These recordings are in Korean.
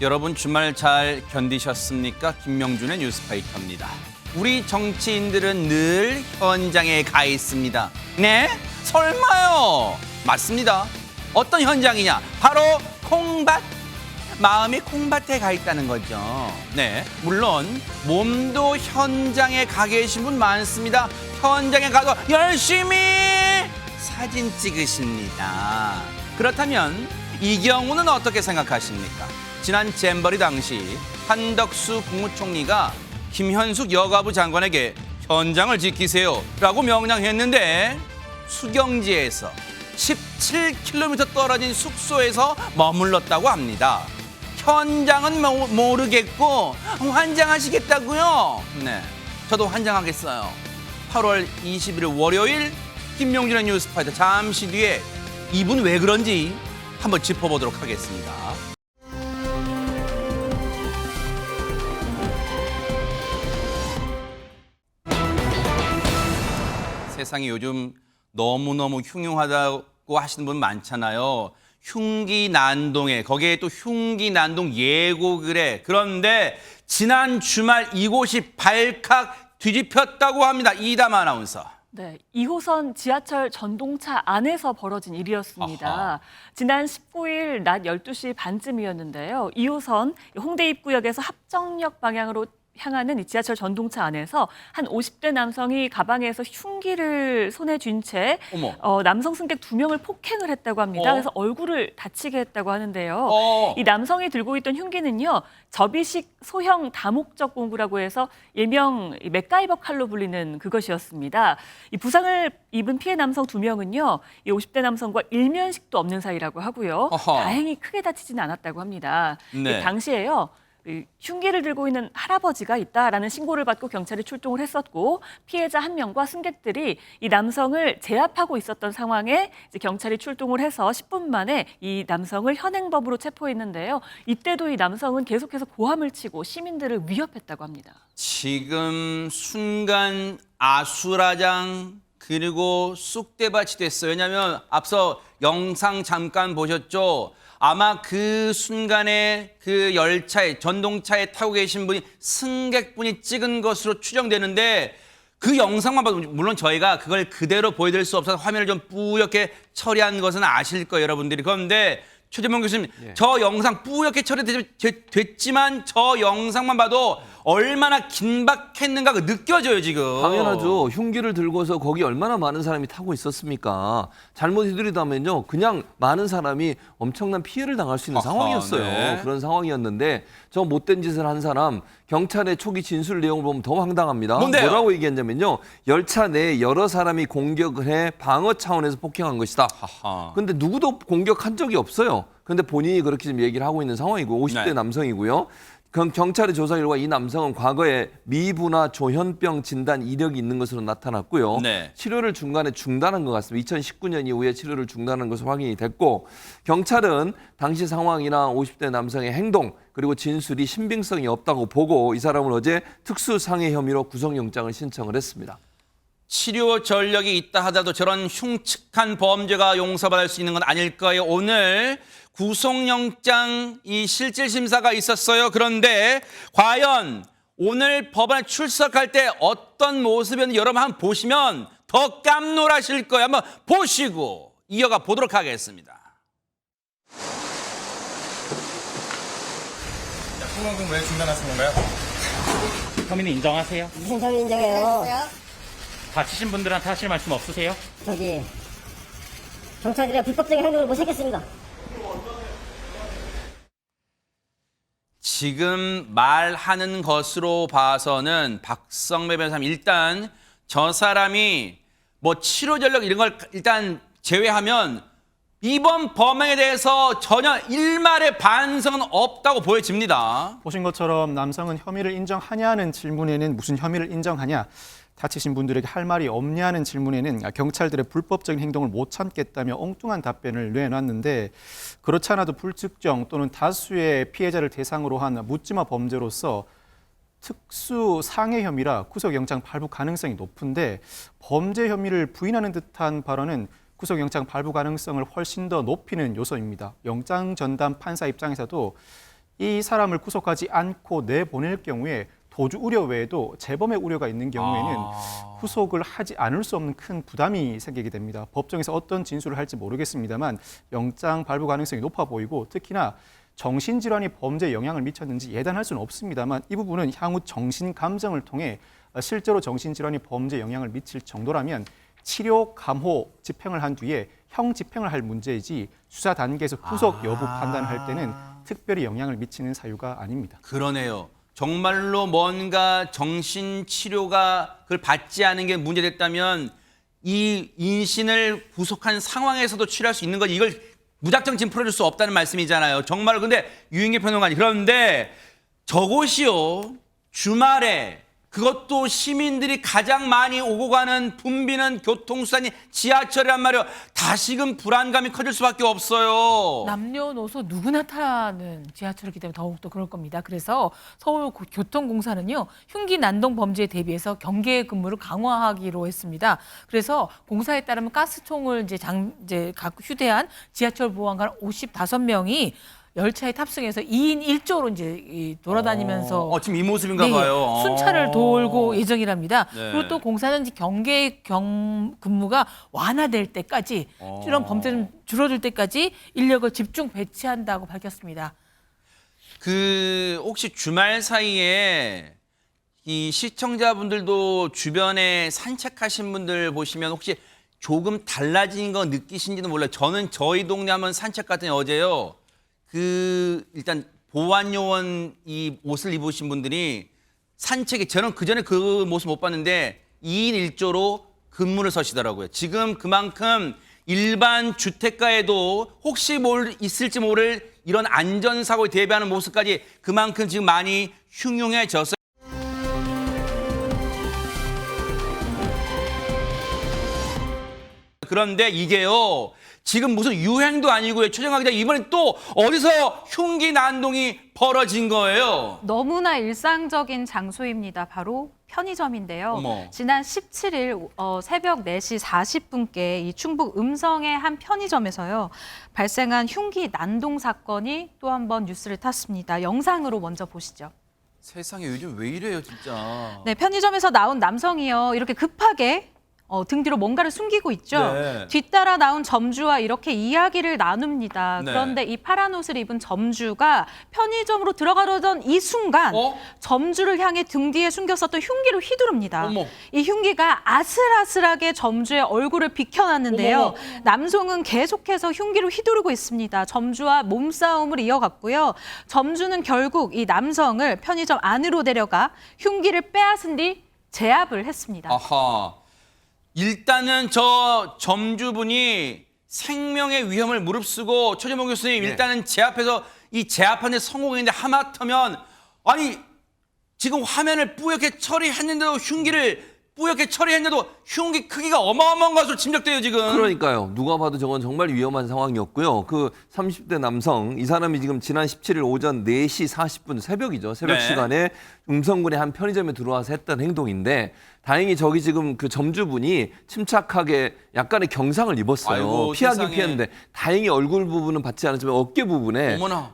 여러분 주말 잘 견디셨습니까? 김명준의 뉴스파이터입니다. 우리 정치인들은 늘 현장에 가 있습니다. 네? 설마요? 맞습니다. 어떤 현장이냐? 바로 콩밭. 마음이 콩밭에 가 있다는 거죠. 네, 물론 몸도 현장에 가 계신 분 많습니다. 현장에 가서 열심히 사진 찍으십니다. 그렇다면 이 경우는 어떻게 생각하십니까? 지난 잼버리 당시 한덕수 국무총리가 김현숙 여가부 장관에게 현장을 지키세요 라고 명령했는데 수경지에서 17km 떨어진 숙소에서 머물렀다고 합니다. 현장은 모르겠고 환장하시겠다고요? 네, 저도 환장하겠어요. 8월 21일 월요일 김명준의 뉴스파이터 잠시 뒤에 이분 왜 그런지 한번 짚어보도록 하겠습니다. 세상이 요즘 너무너무 흉흉하다고 하시는 분 많잖아요. 흉기난동에 거기에 또 흉기난동 예고글에 그런데 지난 주말 이곳이 발칵 뒤집혔다고 합니다. 이담 아나운서. 네, 2호선 지하철 전동차 안에서 벌어진 일이었습니다. 아하. 지난 19일 낮 12시 반쯤이었는데요. 2호선 홍대 입구역에서 합정역 방향으로 향하는 이 지하철 전동차 안에서 한 50대 남성이 가방에서 흉기를 손에 쥔 채 남성 승객 2명을 폭행을 했다고 합니다. 그래서 얼굴을 다치게 했다고 하는데요. 이 남성이 들고 있던 흉기는요. 접이식 소형 다목적 공구라고 해서 일명 맥가이버 칼로 불리는 그것이었습니다. 이 부상을 입은 피해 남성 2명은요. 이 50대 남성과 일면식도 없는 사이라고 하고요. 다행히 크게 다치지는 않았다고 합니다. 네. 당시에요. 흉기를 들고 있는 할아버지가 있다라는 신고를 받고 경찰이 출동을 했었고 피해자 1명과 승객들이 이 남성을 제압하고 있었던 상황에 이제 경찰이 출동을 해서 10분 만에 이 남성을 현행범으로 체포했는데요. 이때도 이 남성은 계속해서 고함을 치고 시민들을 위협했다고 합니다. 지금 순간 아수라장 그리고 쑥대밭이 됐어요. 왜냐하면 앞서 영상 잠깐 보셨죠? 아마 그 순간에 그 열차에 전동차에 타고 계신 분이 승객분이 찍은 것으로 추정되는데 그 영상만 봐도 물론 저희가 그걸 그대로 보여드릴 수 없어서 화면을 좀 뿌옇게 처리한 것은 아실 거예요, 여러분들이. 그런데 최재명 교수님, 저 영상 뿌옇게 처리됐지만 저 영상만 봐도 얼마나 긴박했는가가 느껴져요, 지금. 당연하죠. 흉기를 들고서 거기 얼마나 많은 사람이 타고 있었습니까? 잘못 휘두르다면요. 그냥 많은 사람이 엄청난 피해를 당할 수 있는 상황이었어요. 네. 그런 상황이었는데 저 못된 짓을 한 사람 경찰의 초기 진술 내용을 보면 더 황당합니다. 뭔데요? 뭐라고 얘기했냐면요. 열차 내에 여러 사람이 공격을 해 방어 차원에서 폭행한 것이다. 근데 누구도 공격한 적이 없어요. 근데 본인이 그렇게 지금 얘기를 하고 있는 상황이고 50대 네. 남성이고요. 경찰의 조사 결과 이 남성은 과거에 미부나 조현병 진단 이력이 있는 것으로 나타났고요. 네. 치료를 중간에 중단한 것 같습니다. 2019년 이후에 치료를 중단한 것으로 확인이 됐고 경찰은 당시 상황이나 50대 남성의 행동 그리고 진술이 신빙성이 없다고 보고 이 사람을 어제 특수상해 혐의로 구속영장을 신청을 했습니다. 치료 전력이 있다 하더라도 저런 흉측한 범죄가 용서받을 수 있는 건 아닐 거예요. 오늘 구속영장 이 실질심사가 있었어요. 그런데 과연 오늘 법원에 출석할 때 어떤 모습이었는지 여러분 한번 보시면 더 깜놀하실 거예요. 한번 보시고 이어가 보도록 하겠습니다. 통방송 왜 중단하신 건가요? 혐의는 인정하세요? 무슨 혐의 인정해요? 다치신 분들한테 하실 말씀 없으세요? 저기 경찰들의 불법적인 행동을 모색했습니다. 지금 말하는 것으로 봐서는 박성배 변호사님 일단 저 사람이 뭐 치료 전력 이런 걸 일단 제외하면 이번 범행에 대해서 전혀 일말의 반성은 없다고 보여집니다. 보신 것처럼 남성은 혐의를 인정하냐는 질문에는 무슨 혐의를 인정하냐, 다치신 분들에게 할 말이 없냐는 질문에는 경찰들의 불법적인 행동을 못 참겠다며 엉뚱한 답변을 내놨는데 그렇지 않아도 불특정 또는 다수의 피해자를 대상으로 한 묻지마 범죄로서 특수 상해 혐의라 구속영장 발부 가능성이 높은데 범죄 혐의를 부인하는 듯한 발언은 구속영장 발부 가능성을 훨씬 더 높이는 요소입니다. 영장 전담 판사 입장에서도 이 사람을 구속하지 않고 내보낼 경우에 도주 우려 외에도 재범의 우려가 있는 경우에는 구속을 하지 않을 수 없는 큰 부담이 생기게 됩니다. 법정에서 어떤 진술을 할지 모르겠습니다만 영장 발부 가능성이 높아 보이고 특히나 정신질환이 범죄에 영향을 미쳤는지 예단할 수는 없습니다만 이 부분은 향후 정신감정을 통해 실제로 정신질환이 범죄에 영향을 미칠 정도라면 치료 감호 집행을 한 뒤에 형 집행을 할 문제이지 수사 단계에서 구속 여부 판단할 때는 특별히 영향을 미치는 사유가 아닙니다. 그러네요. 정말로 뭔가 정신치료가 그걸 받지 않은 게 문제됐다면 이 인신을 구속한 상황에서도 치료할 수 있는 거지. 이걸 무작정 지금 풀어줄 수 없다는 말씀이잖아요. 정말 근데 유인계 평론가님 그런데 저곳이요. 주말에 그것도 시민들이 가장 많이 오고 가는 붐비는 교통수단이 지하철이란 말이에요. 다시금 불안감이 커질 수밖에 없어요. 남녀노소 누구나 타는 지하철이기 때문에 더욱더 그럴 겁니다. 그래서 서울교통공사는요, 흉기 난동 범죄에 대비해서 경계 근무를 강화하기로 했습니다. 그래서 공사에 따르면 가스총을 이제 갖고 휴대한 지하철 보안관 55명이 열차에 탑승해서 2인 1조로 이제 돌아다니면서 지금 이 모습인가 봐요. 순찰을 돌고 예정이랍니다. 네. 그리고 또 공사는 경계 근무가 완화될 때까지 이런 범죄는 줄어들 때까지 인력을 집중 배치한다고 밝혔습니다. 그 혹시 주말 사이에 이 시청자분들도 주변에 산책하신 분들 보시면 혹시 조금 달라진 거 느끼신지는 몰라요. 저는 저희 동네 한번 산책 갔더니 어제요. 일단 보안요원 이 옷을 입으신 분들이 산책에 저는 그전에 그 모습 못 봤는데 2인 1조로 근무를 서시더라고요. 지금 그만큼 일반 주택가에도 혹시 있을지 모를 이런 안전사고에 대비하는 모습까지 그만큼 지금 많이 흉흉해졌어요. 그런데 이게요. 지금 무슨 유행도 아니고요. 최정화 기자 이번에 또 어디서 흉기 난동이 벌어진 거예요? 너무나 일상적인 장소입니다. 바로 편의점인데요. 어머. 지난 17일 새벽 4시 40분께 이 충북 음성의 한 편의점에서요. 발생한 흉기 난동 사건이 또 한 번 뉴스를 탔습니다. 영상으로 먼저 보시죠. 세상에 요즘 왜 이래요 진짜. 네, 편의점에서 나온 남성이요. 이렇게 급하게 등 뒤로 뭔가를 숨기고 있죠. 네. 뒤따라 나온 점주와 이렇게 이야기를 나눕니다. 네. 그런데 이 파란 옷을 입은 점주가 편의점으로 들어가려던 이 순간 점주를 향해 등 뒤에 숨겼었던 흉기를 휘두릅니다. 어머. 이 흉기가 아슬아슬하게 점주의 얼굴을 비켜놨는데요. 어머. 남성은 계속해서 흉기를 휘두르고 있습니다. 점주와 몸싸움을 이어갔고요. 점주는 결국 이 남성을 편의점 안으로 데려가 흉기를 빼앗은 뒤 제압을 했습니다. 아하. 일단은 저 점주분이 생명의 위험을 무릅쓰고 최재봉 교수님 일단은 제압해서 이 제압하는 데 성공했는데 하마터면 아니 지금 화면을 뿌옇게 처리했는데도 흉기를 뿌옇게 처리했는데도 흉기 크기가 어마어마한 것으로 짐작돼요 지금. 그러니까요. 누가 봐도 저건 정말 위험한 상황이었고요. 그 30대 남성, 이 사람이 지금 지난 17일 오전 4시 40분 새벽이죠. 새벽 네. 시간에 음성군의 한 편의점에 들어와서 했던 행동인데 다행히 저기 지금 그 점주분이 침착하게 약간의 경상을 입었어요. 아이고, 피하긴 세상에. 피했는데 다행히 얼굴 부분은 받지 않았지만 어깨 부분에 어머나.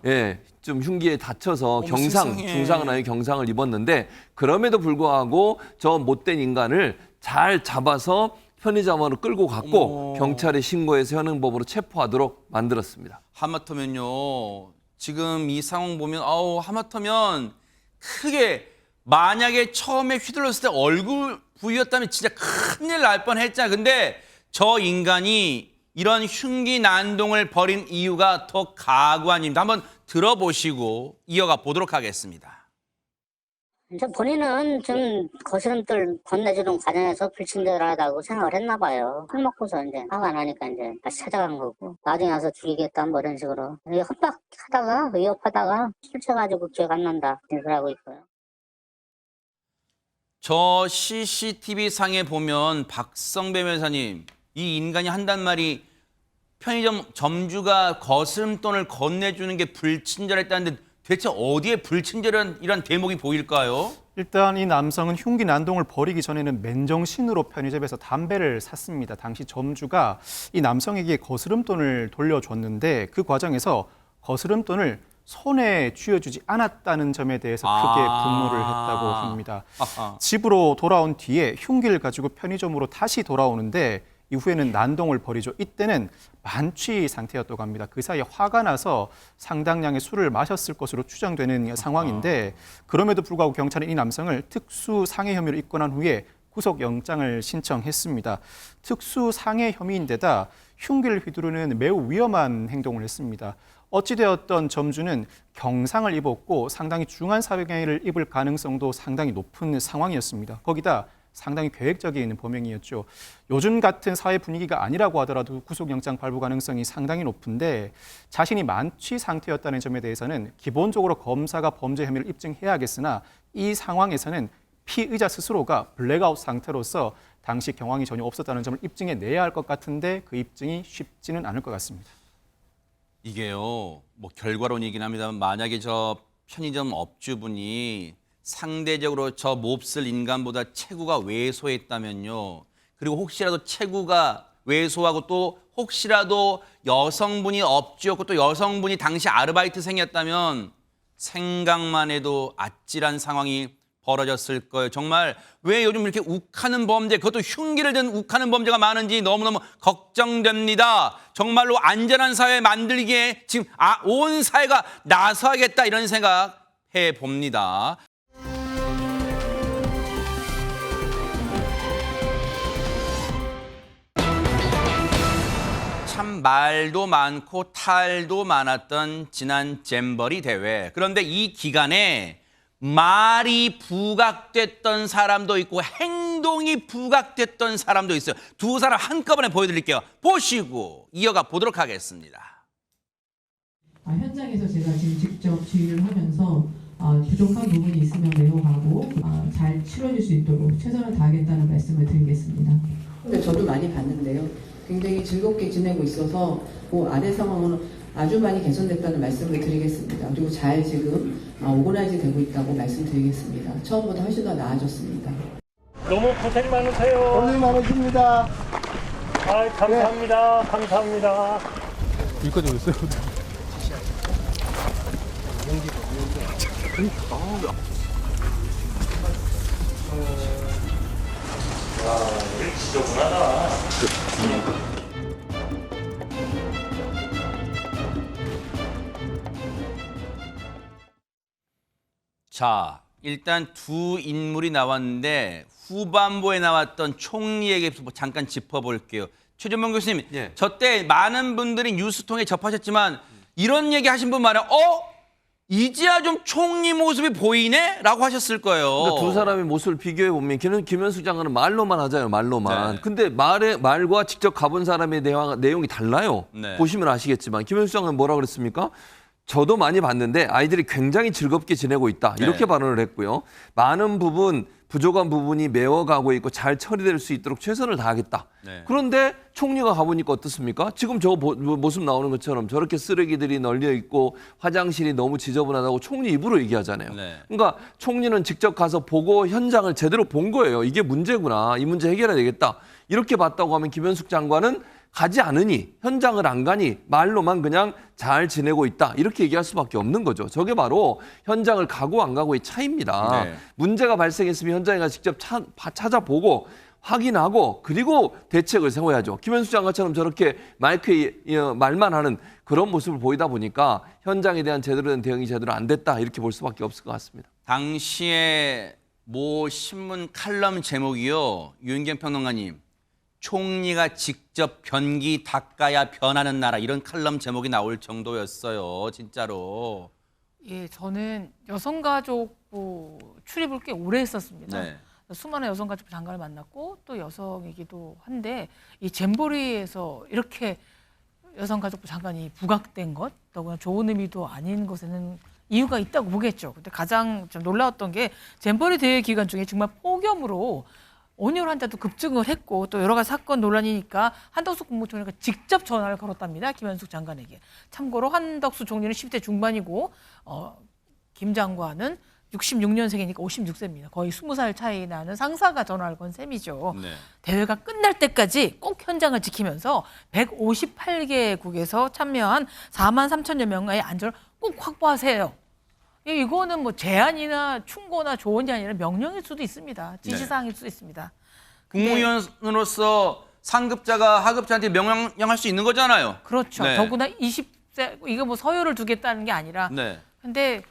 좀 흉기에 다쳐서 어머, 경상, 세상에. 중상은 아니고 경상을 입었는데 그럼에도 불구하고 저 못된 인간을 잘 잡아서 편의점으로 끌고 갔고 어머. 경찰에 신고해서 현행법으로 체포하도록 만들었습니다. 하마터면요. 지금 이 상황 보면 하마터면 크게 만약에 처음에 휘둘렀을 때 얼굴 부위였다면 진짜 큰일 날 뻔했잖아. 근데 저 인간이 이런 흉기 난동을 벌인 이유가 더 가구한 입니다. 한번 들어보시고 이어가 보도록 하겠습니다. 본인은 좀 거스름돌 건네주는 과정에서 불친절하다고 생각을 했나 봐요. 술 먹고서 이제 화가 나니까 이제 다시 찾아간 거고 나중에 와서 죽이겠다 뭐 이런 식으로 협박하다가 위협하다가 술 취해가지고 기억 안 난다 그러고 있고요. 저 CCTV 상에 보면 박성배 변호사님 이 인간이 한단 말이 편의점 점주가 거스름돈을 건네주는 게 불친절했다는데 대체 어디에 불친절한 대목이 보일까요? 일단 이 남성은 흉기 난동을 벌이기 전에는 맨정신으로 편의점에서 담배를 샀습니다. 당시 점주가 이 남성에게 거스름돈을 돌려줬는데 그 과정에서 거스름돈을 손에 쥐어주지 않았다는 점에 대해서 크게 분노를 했다고 합니다. 아하. 집으로 돌아온 뒤에 흉기를 가지고 편의점으로 다시 돌아오는데 이후에는 난동을 벌이죠. 이때는 만취 상태였다고 합니다. 그 사이에 화가 나서 상당량의 술을 마셨을 것으로 추정되는 상황인데 그럼에도 불구하고 경찰은 이 남성을 특수상해 혐의로 입건한 후에 구속영장을 신청했습니다. 특수상해 혐의인데다 흉기를 휘두르는 매우 위험한 행동을 했습니다. 어찌되었던 점주는 경상을 입었고 상당히 중한 사회행위를 입을 가능성도 상당히 높은 상황이었습니다. 거기다 상당히 계획적인 범행이었죠. 요즘 같은 사회 분위기가 아니라고 하더라도 구속영장 발부 가능성이 상당히 높은데 자신이 만취 상태였다는 점에 대해서는 기본적으로 검사가 범죄 혐의를 입증해야겠으나 이 상황에서는 피의자 스스로가 블랙아웃 상태로서 당시 경황이 전혀 없었다는 점을 입증해내야 할 것 같은데 그 입증이 쉽지는 않을 것 같습니다. 이게요, 뭐 결과론이긴 합니다만 만약에 저 편의점 업주분이 상대적으로 저 몹쓸 인간보다 체구가 왜소했다면요. 그리고 혹시라도 체구가 왜소하고 또 혹시라도 여성분이 업주였고 또 여성분이 당시 아르바이트생이었다면 생각만 해도 아찔한 상황이 벌어졌을 거예요. 정말 왜 요즘 이렇게 욱하는 범죄, 그것도 흉기를 든 욱하는 범죄가 많은지 너무너무 걱정됩니다. 정말로 안전한 사회 만들기에 지금 온 사회가 나서야겠다 이런 생각 해봅니다. 참 말도 많고 탈도 많았던 지난 잼버리 대회. 그런데 이 기간에 말이 부각됐던 사람도 있고 행동이 부각됐던 사람도 있어요. 두 사람 한꺼번에 보여드릴게요. 보시고 이어가 보도록 하겠습니다. 현장에서 제가 지금 직접 지휘를 하면서 부족한 부분이 있으면 매호하고 잘 치러질 수 있도록 최선을 다하겠다는 말씀을 드리겠습니다. 근데 저도 많이 봤는데요. 굉장히 즐겁게 지내고 있어서 그 아래 상황은 아주 많이 개선됐다는 말씀을 드리겠습니다. 그리고 잘 지금 오거나이즈 되고 있다고 말씀드리겠습니다. 처음보다 훨씬 더 나아졌습니다. 너무 고생 많으세요. 고생 많으십니다. 감사합니다. 감사합니다. 여기까지 오셨어요? 일 지저분하다. 자, 일단 두 인물이 나왔는데 후반부에 나왔던 총리에게 잠깐 짚어볼게요. 최전봉 교수님, 예. 저 때 많은 분들이 뉴스 통해 접하셨지만 이런 얘기 하신 분 많아요. 이제야 좀 총리 모습이 보이네? 라고 하셨을 거예요. 그러니까 두 사람의 모습을 비교해 보면 김현숙 장관은 말로만 하잖아요. 말로만. 네. 근데 말과 직접 가본 사람의 내용이 달라요. 네. 보시면 아시겠지만 김현숙 장관은 뭐라 그랬습니까? 저도 많이 봤는데 아이들이 굉장히 즐겁게 지내고 있다. 이렇게 네. 발언을 했고요. 많은 부분, 부족한 부분이 메워가고 있고 잘 처리될 수 있도록 최선을 다하겠다. 네. 그런데 총리가 가보니까 어떻습니까? 지금 저 모습 나오는 것처럼 저렇게 쓰레기들이 널려 있고 화장실이 너무 지저분하다고 총리 입으로 얘기하잖아요. 네. 그러니까 총리는 직접 가서 보고 현장을 제대로 본 거예요. 이게 문제구나. 이 문제 해결해야 되겠다. 이렇게 봤다고 하면 김현숙 장관은 가지 않으니, 현장을 안 가니 말로만 그냥 잘 지내고 있다. 이렇게 얘기할 수밖에 없는 거죠. 저게 바로 현장을 가고 안 가고의 차이입니다. 네. 문제가 발생했으면 현장에 가서 직접 찾아보고 확인하고 그리고 대책을 세워야죠. 김현숙 장관처럼 저렇게 마이크에 말만 하는 그런 모습을 보이다 보니까 현장에 대한 제대로 된 대응이 제대로 안 됐다. 이렇게 볼 수밖에 없을 것 같습니다. 당시에 모 신문 칼럼 제목이요. 유은경 평론가님. 총리가 직접 변기 닦아야 변하는 나라 이런 칼럼 제목이 나올 정도였어요. 진짜로. 예, 저는 여성가족부 출입을 꽤 오래 했었습니다. 네. 수많은 여성가족부 장관을 만났고 또 여성이기도 한데 이 잼버리에서 이렇게 여성가족부 장관이 부각된 것, 더구나 좋은 의미도 아닌 것에는 이유가 있다고 보겠죠. 근데 가장 좀 놀라웠던 게 잼버리 대회 기간 중에 정말 폭염으로 온열 환자도 급증을 했고 또 여러 가지 사건 논란이니까 한덕수 국무총리가 직접 전화를 걸었답니다. 김현숙 장관에게. 참고로 한덕수 총리는 10대 중반이고 김 장관은 66년생이니까 56세입니다. 거의 20살 차이 나는 상사가 전화를 건 셈이죠. 네. 대회가 끝날 때까지 꼭 현장을 지키면서 158개국에서 참여한 4만 3천여 명의 안전을 꼭 확보하세요. 이거는 뭐 제안이나 충고나 조언이 아니라 명령일 수도 있습니다. 지시사항일 수도 있습니다. 국무위원으로서 상급자가 하급자한테 명령할 수 있는 거잖아요. 그렇죠. 네. 더구나 20세 이거 뭐 서열을 두겠다는 게 아니라. 네. 근데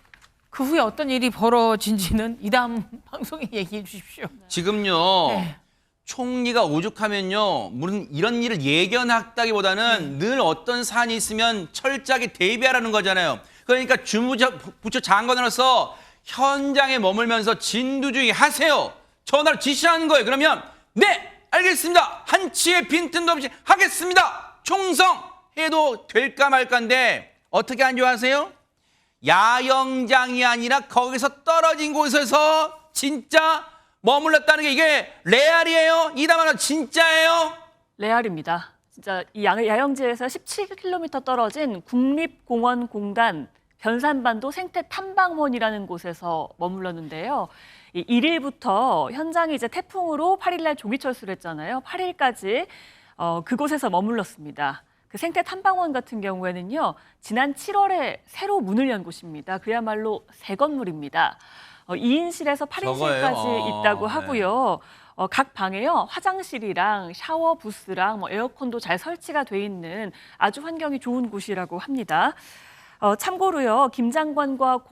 그 후에 어떤 일이 벌어진지는 이 다음 방송에 얘기해 주십시오. 지금요. 네. 총리가 오죽하면요. 무슨 이런 일을 예견했다기보다는 늘 어떤 사안이 있으면 철저하게 대비하라는 거잖아요. 그러니까 주무부처 장관으로서 현장에 머물면서 진두주의 하세요. 전화로 지시하는 거예요. 그러면 네, 알겠습니다. 한치의 빈틈도 없이 하겠습니다. 총성해도 될까 말까인데 어떻게 안 좋아하세요? 야영장이 아니라 거기서 떨어진 곳에서 진짜 머물렀다는 게 이게 레알이에요? 이담하는 진짜예요? 레알입니다. 진짜 이 야영지에서 17km 떨어진 국립공원 공단 변산반도 생태탐방원이라는 곳에서 머물렀는데요. 1일부터 현장이 이제 태풍으로 8일날 조기 철수를 했잖아요. 8일까지 그곳에서 머물렀습니다. 그 생태탐방원 같은 경우에는요, 지난 7월에 새로 문을 연 곳입니다. 그야말로 새 건물입니다. 2인실에서 8인실까지 있다고 하고요. 각 방에요, 화장실이랑 샤워 부스랑 뭐 에어컨도 잘 설치가 돼 있는 아주 환경이 좋은 곳이라고 합니다. 참고로요, 김 장관과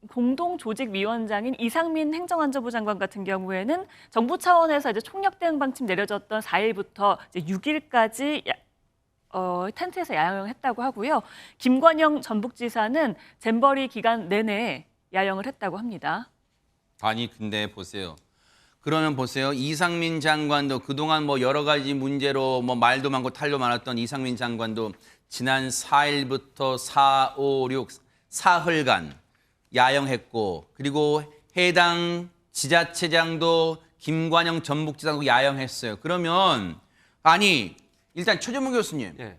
공동조직위원장인 이상민 행정안전부 장관 같은 경우에는 정부 차원에서 이제 총력 대응 방침 내려졌던 4일부터 이제 6일까지 텐트에서 야영을 했다고 하고요. 김관영 전북지사는 잼버리 기간 내내 야영을 했다고 합니다. 아니 근데 보세요. 그러면 보세요. 이상민 장관도 그동안 뭐 여러 가지 문제로 뭐 말도 많고 탈도 많았던 이상민 장관도 지난 4일부터 4, 5, 6 사흘간 야영했고, 그리고 해당 지자체장도 김관영 전북지사도 야영했어요. 그러면 아니 일단 최전문 교수님, 예.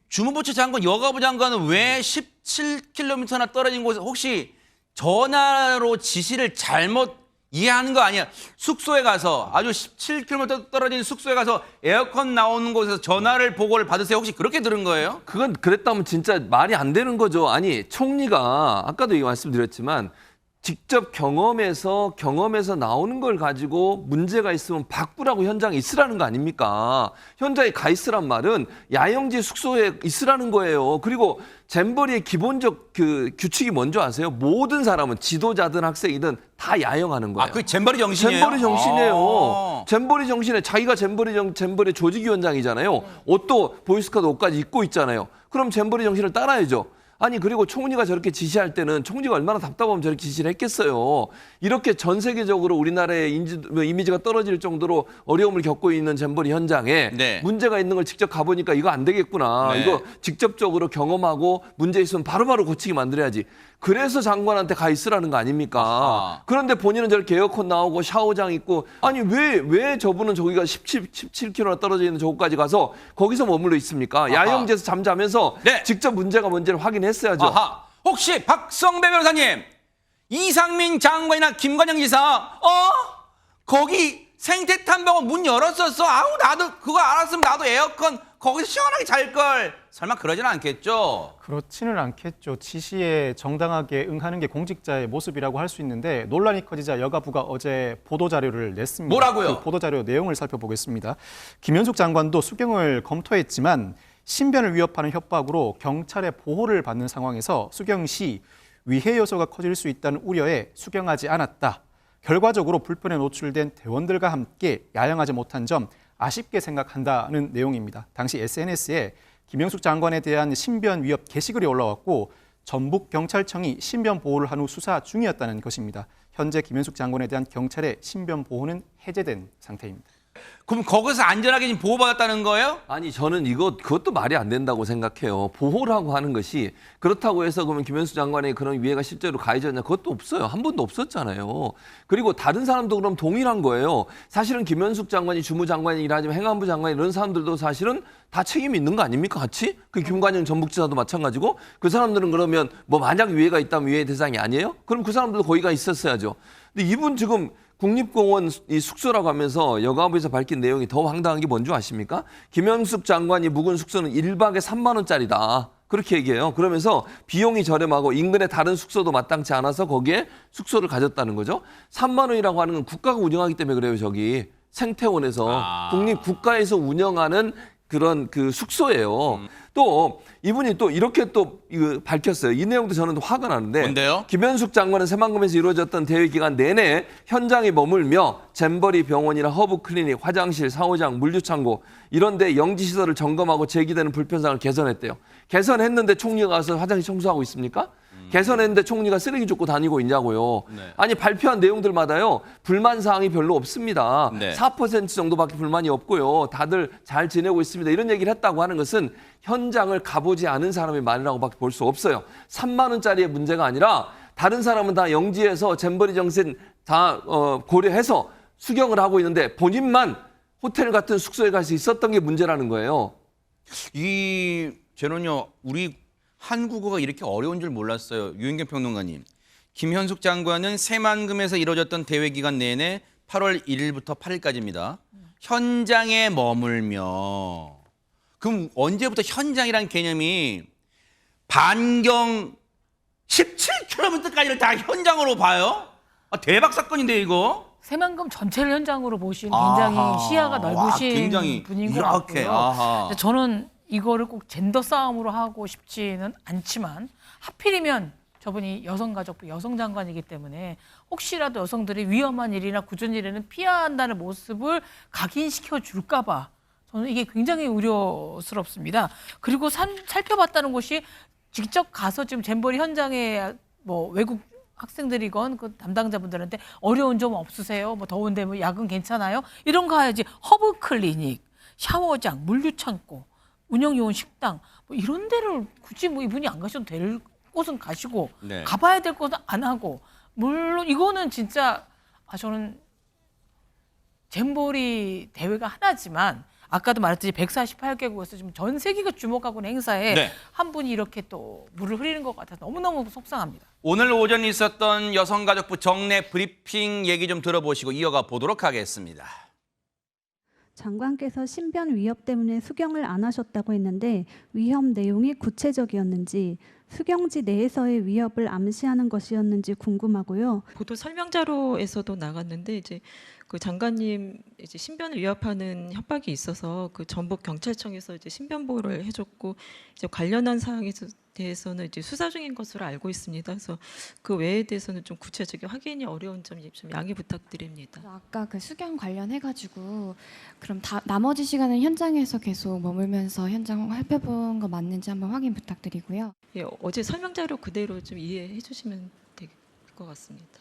주무부처 장관, 여가부 장관은 왜 17km나 떨어진 곳에 혹시 전화로 지시를 잘못 이해하는 거 아니야? 숙소에 가서 아주 17km 떨어진 숙소에 가서 에어컨 나오는 곳에서 전화를 보고를 받으세요. 혹시 그렇게 들은 거예요? 그건 그랬다면 진짜 말이 안 되는 거죠. 아니, 총리가 아까도 이 말씀드렸지만 직접 경험에서 나오는 걸 가지고 문제가 있으면 바꾸라고 현장에 있으라는 거 아닙니까? 현장에 가 있으란 말은 야영지 숙소에 있으라는 거예요. 그리고 잼버리의 기본적 그 규칙이 뭔지 아세요? 모든 사람은 지도자든 학생이든 다 야영하는 거예요. 아, 그 잼버리 정신이에요? 잼버리 정신이에요. 아. 잼버리 정신에 자기가 잼버리 조직위원장이잖아요. 옷도 보이스카드 옷까지 입고 있잖아요. 그럼 잼버리 정신을 따라야죠. 아니, 그리고 총리가 저렇게 지시할 때는 총리가 얼마나 답답하면 저렇게 지시를 했겠어요. 이렇게 전 세계적으로 우리나라의 이미지가 떨어질 정도로 어려움을 겪고 있는 잼버리 현장에 네. 문제가 있는 걸 직접 가보니까 이거 안 되겠구나. 네. 이거 직접적으로 경험하고 문제 있으면 바로바로 고치게 만들어야지. 그래서 장관한테 가 있으라는 거 아닙니까? 아하. 그런데 본인은 저렇게 에어컨 나오고 샤워장 있고, 아니 왜 저분은 저기가 17km나 떨어져 있는 저곳까지 가서 거기서 머물러 있습니까? 아하. 야영지에서 잠 자면서 네. 직접 문제가 뭔지를 확인했어야죠. 아하. 혹시 박성배 변호사님, 이상민 장관이나 김관영 지사 거기 생태탐방원 문 열었었어. 아우 나도 그거 알았으면 나도 에어컨 거기서 시원하게 잘 걸. 설마 그러지는 않겠죠? 그렇지는 않겠죠. 지시에 정당하게 응하는 게 공직자의 모습이라고 할 수 있는데, 논란이 커지자 여가부가 어제 보도자료를 냈습니다. 뭐라고요? 그 보도자료 내용을 살펴보겠습니다. 김현숙 장관도 수경을 검토했지만 신변을 위협하는 협박으로 경찰의 보호를 받는 상황에서 수경시 위해 요소가 커질 수 있다는 우려에 수경하지 않았다. 결과적으로 불편에 노출된 대원들과 함께 야영하지 못한 점 아쉽게 생각한다는 내용입니다. 당시 SNS에 김영숙 장관에 대한 신변 위협 게시글이 올라왔고, 전북경찰청이 신변 보호를 한 후 수사 중이었다는 것입니다. 현재 김영숙 장관에 대한 경찰의 신변 보호는 해제된 상태입니다. 그럼 거기서 안전하게 지금 보호받았다는 거예요? 아니, 저는 그것도 말이 안 된다고 생각해요. 보호라고 하는 것이 그렇다고 해서 그러면 김현수 장관의 그런 위해가 실제로 가해졌냐? 그것도 없어요. 한 번도 없었잖아요. 그리고 다른 사람도 그럼 동일한 거예요. 사실은 김현숙 장관이 주무장관이라 하지만 행안부 장관 이런 사람들도 사실은 다 책임이 있는 거 아닙니까? 같이? 그 김관영 전북지사도 마찬가지고, 그 사람들은 그러면 뭐 만약 위해가 있다면 위해 대상이 아니에요? 그럼 그 사람들도 거기가 있었어야죠. 근데 이분 지금 국립공원 이 숙소라고 하면서 여가부에서 밝힌 내용이 더 황당한 게 뭔지 아십니까? 김현숙 장관이 묵은 숙소는 1박에 3만 원짜리다. 그렇게 얘기해요. 그러면서 비용이 저렴하고 인근의 다른 숙소도 마땅치 않아서 거기에 숙소를 가졌다는 거죠. 3만 원이라고 하는 건 국가가 운영하기 때문에 그래요. 저기 생태원에서 국립 국가에서 운영하는 그런 그 숙소예요. 또 이분이 또 이렇게 또 이거 밝혔어요. 이 내용도 저는 화가 나는데. 뭔데요? 김현숙 장관은 새만금에서 이루어졌던 대회 기간 내내 현장에 머물며 잼버리 병원이나 허브 클리닉, 화장실, 샤워장, 물류창고 이런 데 영지시설을 점검하고 제기되는 불편사항을 개선했대요. 개선했는데 총리가 가서 화장실 청소하고 있습니까? 개선했는데 총리가 쓰레기 줍고 다니고 있냐고요. 네. 아니 발표한 내용들마다요. 불만 사항이 별로 없습니다. 네. 4% 정도밖에 불만이 없고요. 다들 잘 지내고 있습니다. 이런 얘기를 했다고 하는 것은 현장을 가보지 않은 사람의 말이라고밖에 볼 수 없어요. 3만 원짜리의 문제가 아니라 다른 사람은 다 영지에서 잼버리 정신 다 고려해서 수경을 하고 있는데 본인만 호텔 같은 숙소에 갈 수 있었던 게 문제라는 거예요. 저는요, 우리 한국어가 이렇게 어려운 줄 몰랐어요. 유인경 평론가님. 김현숙 장관은 새만금에서 이루어졌던 대회 기간 내내 8월 1일부터 8일까지입니다. 현장에 머물며. 그럼 언제부터 현장이란 개념이 반경 17km까지를 다 현장으로 봐요? 대박 사건인데 이거? 새만금 전체를 현장으로 보신 굉장히 아하. 시야가 넓으신 굉장히 분인 것 이렇게, 같고요. 아하. 근데 저는 이거를 꼭 젠더 싸움으로 하고 싶지는 않지만 하필이면 저분이 여성가족부 여성장관이기 때문에 혹시라도 여성들이 위험한 일이나 굳은 일에는 피해야 한다는 모습을 각인시켜 줄까 봐 저는 이게 굉장히 우려스럽습니다. 그리고 살펴봤다는 곳이 직접 가서 지금 잼버리 현장에 뭐 외국 학생들이건 그 담당자분들한테 어려운 점 없으세요? 뭐 더운데 뭐 야근 괜찮아요? 이런 거 해야지. 허브 클리닉, 샤워장, 물류창고, 운영요원 식당 뭐 이런 데를 굳이 뭐 이분이 안 가셔도 될 곳은 가시고 네. 가봐야 될 곳은 안 하고 물론 이거는 진짜 저는 잼버리 대회가 하나지만 아까도 말했듯이 148개국에서 지금 전 세계가 주목하고 있는 행사에 네. 한 분이 이렇게 또 물을 흐리는 것 같아서 너무너무 속상합니다. 오늘 오전 있었던 여성가족부 정례 브리핑 얘기 좀 들어보시고 이어가 보도록 하겠습니다. 장관께서 신변 위협 때문에 수경을 안 하셨다고 했는데 위협 내용이 구체적이었는지 수경지 내에서의 위협을 암시하는 것이었는지 궁금하고요. 보도 설명 자료에서도 나갔는데 이제 그 장관님 이제 신변을 위협하는 협박이 있어서 그 전북 경찰청에서 이제 신변 보호를 해줬고 이제 관련한 사항에 대해서는 이제 수사 중인 것으로 알고 있습니다. 그래서 그 외에 대해서는 좀 구체적인 확인이 어려운 점 좀 양해 부탁드립니다. 아까 그 수경 관련해가지고 그럼 나머지 시간은 현장에서 계속 머물면서 현장 살펴본 거 맞는지 한번 확인 부탁드리고요. 예, 어제 설명 자료 그대로 좀 이해해 주시면 될 것 같습니다.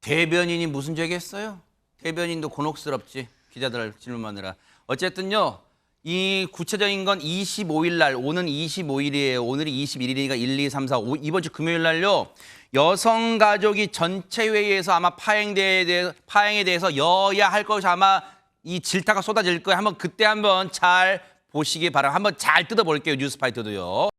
대변인이 무슨 죄겠어요? 대변인도 곤혹스럽지. 기자들 질문하느라. 어쨌든요. 이 구체적인 건 25일 날, 오는 25일이에요. 오늘이 21일이니까 1, 2, 3, 4, 5, 이번 주 금요일 날요. 여성가족이 전체 회의에서 아마 파행에 대해서 여야 할 것이 아마 이 질타가 쏟아질 거예요. 한번 그때 한번 잘 보시기 바랍니다. 한번 잘 뜯어볼게요. 뉴스파이터도요.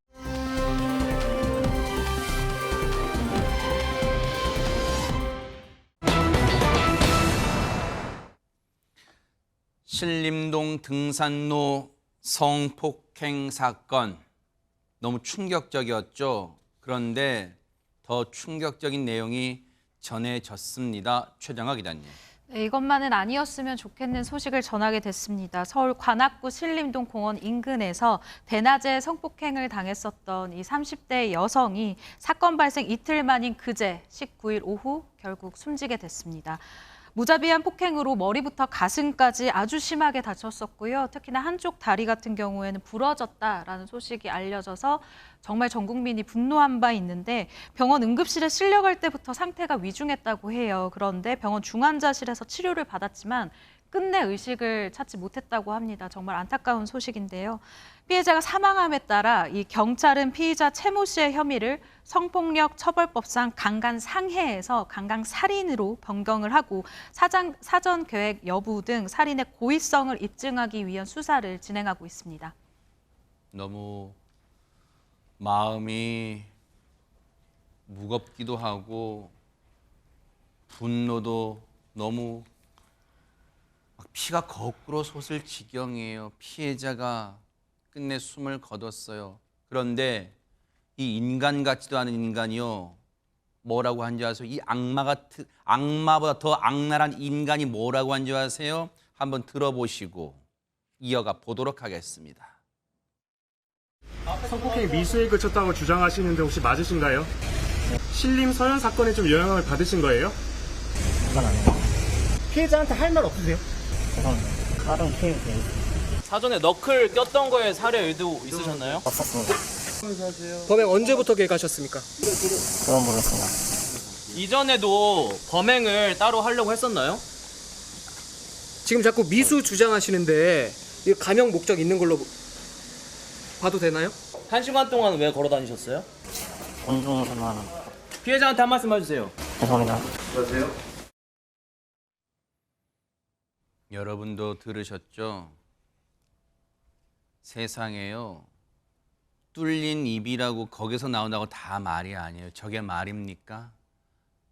신림동 등산로 성폭행 사건 너무 충격적이었죠. 그런데 더 충격적인 내용이 전해졌습니다. 최정아 기자님. 네, 이것만은 아니었으면 좋겠는 소식을 전하게 됐습니다. 서울 관악구 신림동 공원 인근에서 대낮에 성폭행을 당했었던 이 30대 여성이 사건 발생 이틀 만인 그제 19일 오후 결국 숨지게 됐습니다. 무자비한 폭행으로 머리부터 가슴까지 아주 심하게 다쳤었고요. 특히나 한쪽 다리 같은 경우에는 부러졌다라는 소식이 알려져서 정말 전 국민이 분노한 바 있는데 병원 응급실에 실려갈 때부터 상태가 위중했다고 해요. 그런데 병원 중환자실에서 치료를 받았지만 끝내 의식을 찾지 못했다고 합니다. 정말 안타까운 소식인데요. 피해자가 사망함에 따라 이 경찰은 피의자 최모 씨의 혐의를 성폭력 처벌법상 강간상해에서 강간살인으로 변경을 하고 사전 계획 여부 등 살인의 고의성을 입증하기 위한 수사를 진행하고 있습니다. 너무 마음이 무겁기도 하고 분노도 너무 막 피가 거꾸로 솟을 지경이에요. 피해자가 끝내 숨을 거뒀어요. 그런데 이 인간 같지도 않은 인간이요. 뭐라고 한 줄 아세요? 이 악마보다 더 악랄한 인간이 뭐라고 한 줄 아세요? 한번 들어보시고 이어가 보도록 하겠습니다. 성폭행 미수에 그쳤다고 주장하시는데 혹시 맞으신가요? 신림 서현 사건에 좀 영향을 받으신 거예요? 그건 아니에요. 피해자한테 할 말 없으세요? 죄송합니다. 다른 피해 사전에 너클 꼈던 거에 살해 의도 있으셨나요? 없었습니다. 범행 언제부터 계획하셨습니까? 그건 모르겠습니다. 이전에도 범행을 따로 하려고 했었나요? 지금 자꾸 미수 주장하시는데 이거 감형 목적 있는 걸로 봐도 되나요? 1시간 동안 왜 걸어 다니셨어요? 운동선만 피해자한테 한 말씀 해주세요. 죄송합니다. 여러분도 들으셨죠? 세상에요. 뚫린 입이라고 거기서 나온다고 다 말이 아니에요. 저게 말입니까?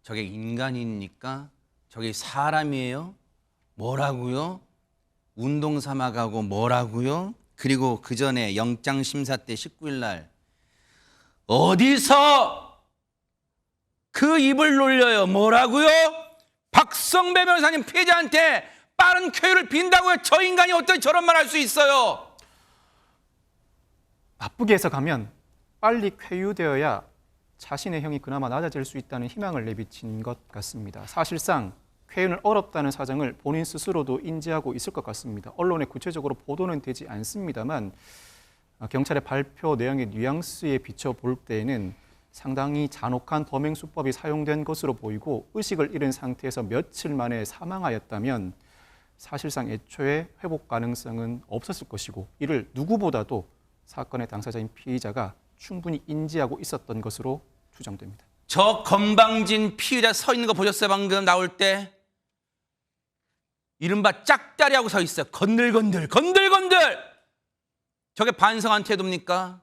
저게 인간입니까? 저게 사람이에요? 뭐라고요? 운동 삼아 가고 뭐라고요? 그리고 그 전에 영장 심사 때 19일 날 어디서 그 입을 놀려요? 뭐라고요? 박성배 변호사님 피해자한테 빠른 쾌유를 빈다고요? 저 인간이 어떻게 저런 말 할 수 있어요? 나쁘게 해석하면 빨리 쾌유되어야 자신의 형이 그나마 낮아질 수 있다는 희망을 내비친 것 같습니다. 사실상 쾌유는 어렵다는 사정을 본인 스스로도 인지하고 있을 것 같습니다. 언론에 구체적으로 보도는 되지 않습니다만 경찰의 발표 내용의 뉘앙스에 비춰볼 때에는 상당히 잔혹한 범행 수법이 사용된 것으로 보이고 의식을 잃은 상태에서 며칠 만에 사망하였다면 사실상 애초에 회복 가능성은 없었을 것이고 이를 누구보다도 사건의 당사자인 피의자가 충분히 인지하고 있었던 것으로 추정됩니다. 저 건방진 피의자 서 있는 거 보셨어요? 방금 나올 때 이른바 짝다리하고 서 있어요. 건들건들 건들건들. 저게 반성한 태도입니까?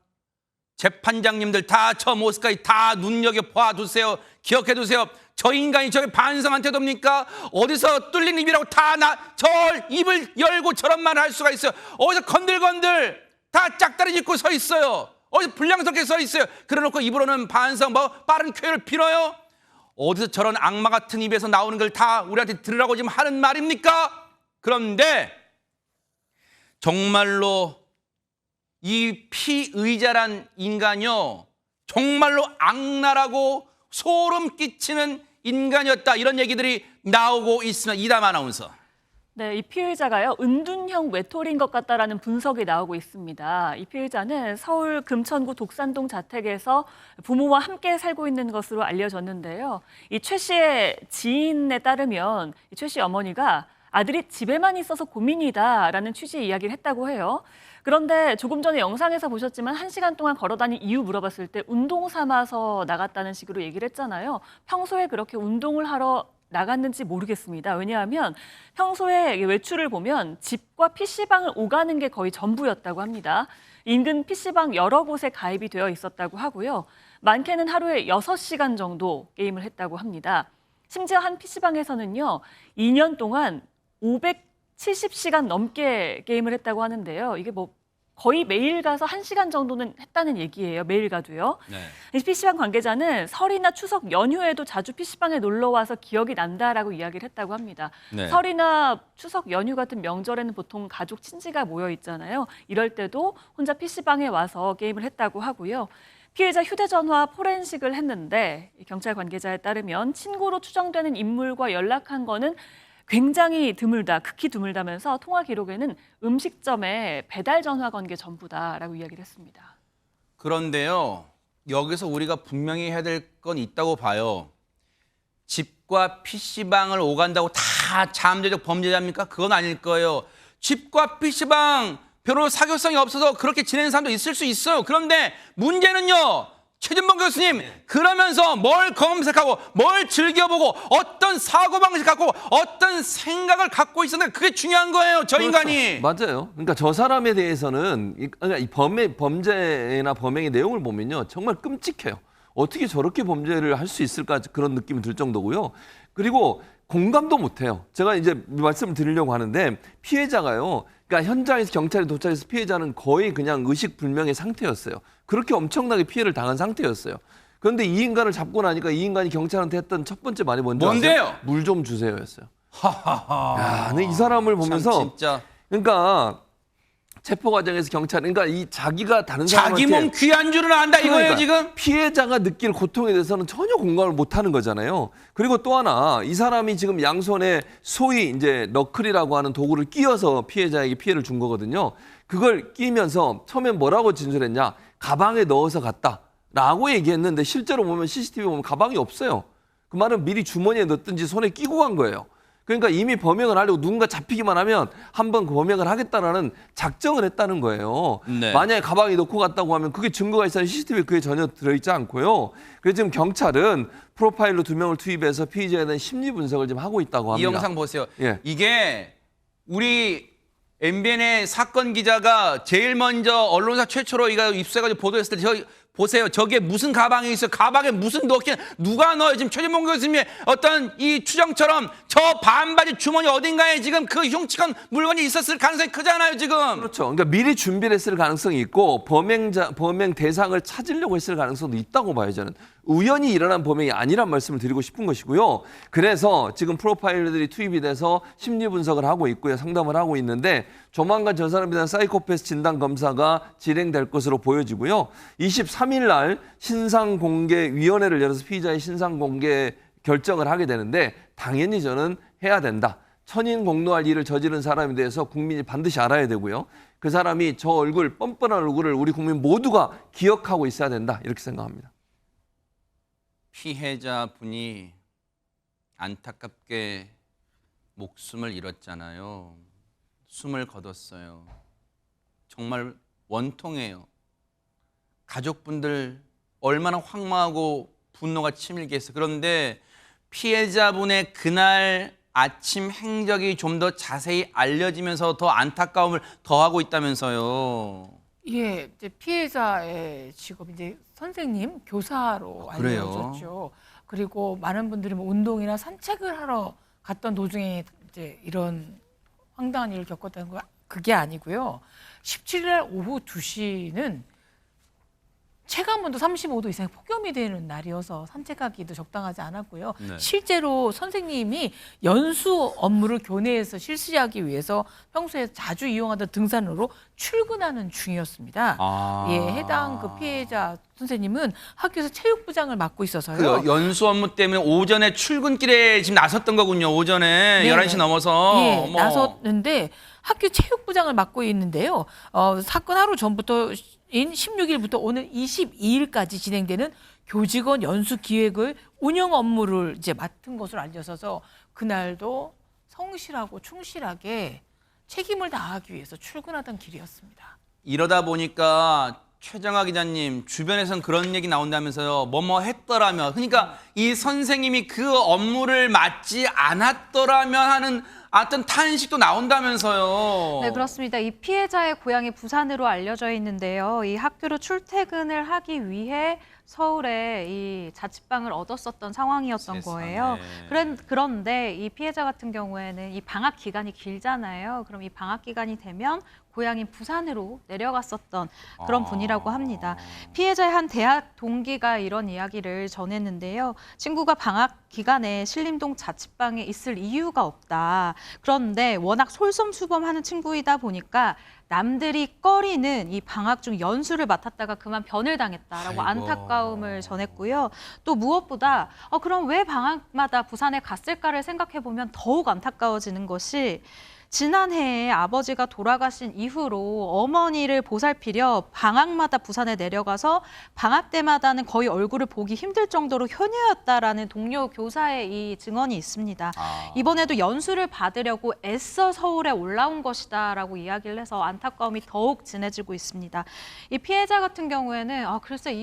재판장님들 다 저 모습까지 다 눈여겨봐 두세요. 기억해 두세요. 저 인간이 저게 반성한 태도입니까? 어디서 뚫린 입이라고 다 저 입을 열고 저런 말을 할 수가 있어요. 어디서 건들건들 다 짝다리 짚고 서 있어요. 어디서 불량스럽게 서 있어요. 그래놓고 입으로는 반성 빠른 쾌유를 빌어요. 어디서 저런 악마 같은 입에서 나오는 걸 다 우리한테 들으라고 지금 하는 말입니까? 그런데 정말로 이 피의자란 인간이요 정말로 악랄하고 소름 끼치는 인간이었다, 이런 얘기들이 나오고 있습니다. 이담 아나운서. 네, 이 피의자가요 은둔형 외톨이인 것 같다라는 분석이 나오고 있습니다. 이 피의자는 서울 금천구 독산동 자택에서 부모와 함께 살고 있는 것으로 알려졌는데요. 이 최 씨의 지인에 따르면 이 최 씨 어머니가 아들이 집에만 있어서 고민이다라는 취지의 이야기를 했다고 해요. 그런데 조금 전에 영상에서 보셨지만 1시간 동안 걸어다닌 이유 물어봤을 때 운동 삼아서 나갔다는 식으로 얘기를 했잖아요. 평소에 그렇게 운동을 하러 나갔는지 모르겠습니다. 왜냐하면 평소에 외출을 보면 집과 PC방을 오가는 게 거의 전부였다고 합니다. 인근 PC방 여러 곳에 가입이 되어 있었다고 하고요. 많게는 하루에 6시간 정도 게임을 했다고 합니다. 심지어 한 PC방에서는요, 2년 동안 570시간 넘게 게임을 했다고 하는데요. 이게 거의 매일 가서 1시간 정도는 했다는 얘기예요. 매일 가도요. 네. PC방 관계자는 설이나 추석 연휴에도 자주 PC방에 놀러 와서 기억이 난다라고 이야기를 했다고 합니다. 네. 설이나 추석 연휴 같은 명절에는 보통 가족 친지가 모여 있잖아요. 이럴 때도 혼자 PC방에 와서 게임을 했다고 하고요. 피해자 휴대전화 포렌식을 했는데 경찰 관계자에 따르면 친구로 추정되는 인물과 연락한 거는 굉장히 드물다, 극히 드물다면서 통화 기록에는 음식점에 배달 전화 건 게 전부다라고 이야기를 했습니다. 그런데요, 여기서 우리가 분명히 해야 될 건 있다고 봐요. 집과 PC방을 오간다고 다 잠재적 범죄자입니까? 그건 아닐 거예요. 집과 PC방 별로 사교성이 없어서 그렇게 지내는 사람도 있을 수 있어요. 그런데 문제는요, 최진봉 교수님, 그러면서 뭘 검색하고 뭘 즐겨보고 어떤 사고방식 갖고 어떤 생각을 갖고 있었는데 그게 중요한 거예요, 저 인간이. 맞아요. 그러니까 저 사람에 대해서는 이 범죄나 범행의 내용을 보면요, 정말 끔찍해요. 어떻게 저렇게 범죄를 할 수 있을까, 그런 느낌이 들 정도고요. 그리고 공감도 못해요. 제가 이제 말씀을 드리려고 하는데 피해자가요, 그러니까 현장에서 경찰이 도착해서 피해자는 거의 그냥 의식불명의 상태였어요. 그렇게 엄청나게 피해를 당한 상태였어요. 그런데 이 인간을 잡고 나니까 이 인간이 경찰한테 했던 첫 번째 말이 뭔데요? 물 좀 주세요였어요. 하하하. 야, 근데 이 사람을 보면서 진짜. 그러니까 체포 과정에서 경찰, 그러니까 이 자기가 다른 사람한테 자기 몸 귀한 줄은 안다 이거예요 그러니까 지금? 피해자가 느낄 고통에 대해서는 전혀 공감을 못하는 거잖아요. 그리고 또 하나 이 사람이 지금 양손에 소위 이제 너클이라고 하는 도구를 끼워서 피해자에게 피해를 준 거거든요. 그걸 끼면서 처음엔 뭐라고 진술했냐? 가방에 넣어서 갔다라고 얘기했는데 실제로 보면 CCTV 보면 가방이 없어요. 그 말은 미리 주머니에 넣든지 손에 끼고 간 거예요. 그러니까 이미 범행을 하려고 누군가 잡히기만 하면 한번 그 범행을 하겠다라는 작정을 했다는 거예요. 네. 만약에 가방에 넣고 갔다고 하면 그게 증거가 있어야 CCTV에 그게 전혀 들어있지 않고요. 그래서 지금 경찰은 프로파일러 2명을 투입해서 피의자에 대한 심리 분석을 지금 하고 있다고 합니다. 이 영상 보세요. 예. 이게 우리 MBN의 사건 기자가 제일 먼저 언론사 최초로 이거 입수해가지고 보도했을 때 보세요. 저게 무슨 가방에 있어요? 가방에 무슨 넣긴 누가 넣어요? 지금 최진봉 교수님의 어떤 이 추정처럼 저 반바지 주머니 어딘가에 지금 그 흉측한 물건이 있었을 가능성이 크잖아요, 지금. 그렇죠. 그러니까 미리 준비를 했을 가능성이 있고 범행 대상을 찾으려고 했을 가능성도 있다고 봐요, 저는. 우연히 일어난 범행이 아니란 말씀을 드리고 싶은 것이고요. 그래서 지금 프로파일러들이 투입이 돼서 심리 분석을 하고 있고요. 상담을 하고 있는데 조만간 저 사람에 대한 사이코패스 진단 검사가 진행될 것으로 보여지고요. 23일 날 신상공개위원회를 열어서 피의자의 신상공개 결정을 하게 되는데 당연히 저는 해야 된다. 천인공노할 일을 저지른 사람에 대해서 국민이 반드시 알아야 되고요. 그 사람이 저 얼굴, 뻔뻔한 얼굴을 우리 국민 모두가 기억하고 있어야 된다. 이렇게 생각합니다. 피해자분이 안타깝게 목숨을 잃었잖아요. 숨을 거뒀어요. 정말 원통해요. 가족분들 얼마나 황망하고 분노가 치밀겠어요. 그런데 피해자분의 그날 아침 행적이 좀 더 자세히 알려지면서 더 안타까움을 더하고 있다면서요. 예, 이제 피해자의 직업이 이제 선생님, 교사로 그래요? 알려졌죠. 그리고 많은 분들이 뭐 운동이나 산책을 하러 갔던 도중에 이제 이런 황당한 일을 겪었다는 거 그게 아니고요. 17일 날 오후 2시는 체감온도 35도 이상의 폭염이 되는 날이어서 산책하기도 적당하지 않았고요. 네. 실제로 선생님이 연수 업무를 교내에서 실시하기 위해서 평소에 자주 이용하던 등산로로 출근하는 중이었습니다. 예, 해당 그 피해자 선생님은 학교에서 체육부장을 맡고 있어서요. 그 연수 업무 때문에 오전에 출근길에 지금 나섰던 거군요. 오전에 네네. 11시 넘어서. 예, 어머. 나섰는데 학교 체육부장을 맡고 있는데요. 사건 하루 전부터 인 16일부터 오늘 22일까지 진행되는 교직원 연수 기획을 운영 업무를 이제 맡은 것으로 알려져서 그날도 성실하고 충실하게 책임을 다하기 위해서 출근하던 길이었습니다. 이러다 보니까 최정아 기자님 주변에선 그런 얘기 나온다면서요. 뭐뭐 했더라면. 그러니까 이 선생님이 그 업무를 맡지 않았더라면 하는 어떤 탄식도 나온다면서요. 네, 그렇습니다. 이 피해자의 고향이 부산으로 알려져 있는데요. 이 학교로 출퇴근을 하기 위해 서울에 이 자취방을 얻었었던 상황이었던 거예요. 그런데 이 피해자 같은 경우에는 이 방학 기간이 길잖아요. 그럼 이 방학 기간이 되면 고향인 부산으로 내려갔었던 그런 분이라고 합니다. 피해자의 한 대학 동기가 이런 이야기를 전했는데요. 친구가 방학 기간에 신림동 자취방에 있을 이유가 없다. 그런데 워낙 솔선수범하는 친구이다 보니까 남들이 꺼리는 이 방학 중 연수를 맡았다가 그만 변을 당했다라고 안타까움을 전했고요. 또 무엇보다 그럼 왜 방학마다 부산에 갔을까를 생각해 보면 더욱 안타까워지는 것이 지난해에 아버지가 돌아가신 이후로 어머니를 보살피려 방학마다 부산에 내려가서 방학 때마다는 거의 얼굴을 보기 힘들 정도로 효녀였다라는 동료 교사의 이 증언이 있습니다. 이번에도 연수를 받으려고 애써 서울에 올라온 것이다라고 이야기를 해서 안타까움이 더욱 진해지고 있습니다. 이 피해자 같은 경우에는 글쎄